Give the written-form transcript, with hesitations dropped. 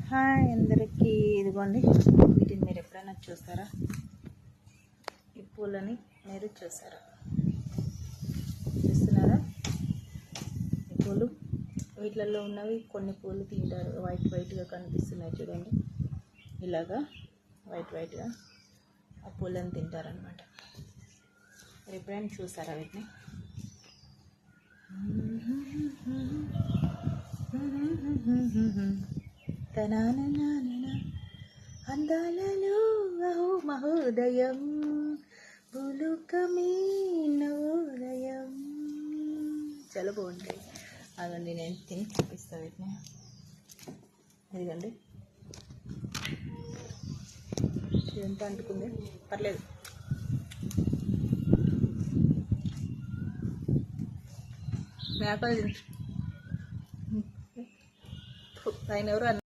Hi అందరికీ. ఇదిగోండి, వీటిని మీరు ఎప్పుడైనా చూస్తారా? ఈ పూలని మీరు చూస్తారా? చూస్తున్నారా? ఈ పూలు వీటిలలో ఉన్నవి కొన్ని పూలు తింటారు. వైట్గా కనిపిస్తున్నాయి చూడండి, ఇలాగా వైట్గా ఆ పూలను తింటారనమాట. మీరు ఎప్పుడైనా చూసారా వీటిని? అందాలలో అహో మహోదయం పులుకమీ నవోదయం. చాలా బాగుంటాయి. అదండి, నేను తిని చూపిస్తాను వీటిని. ఇదిగండి, ఎంత అంటుకుంది, పర్లేదు. మేకలు ఆయన ఎవరు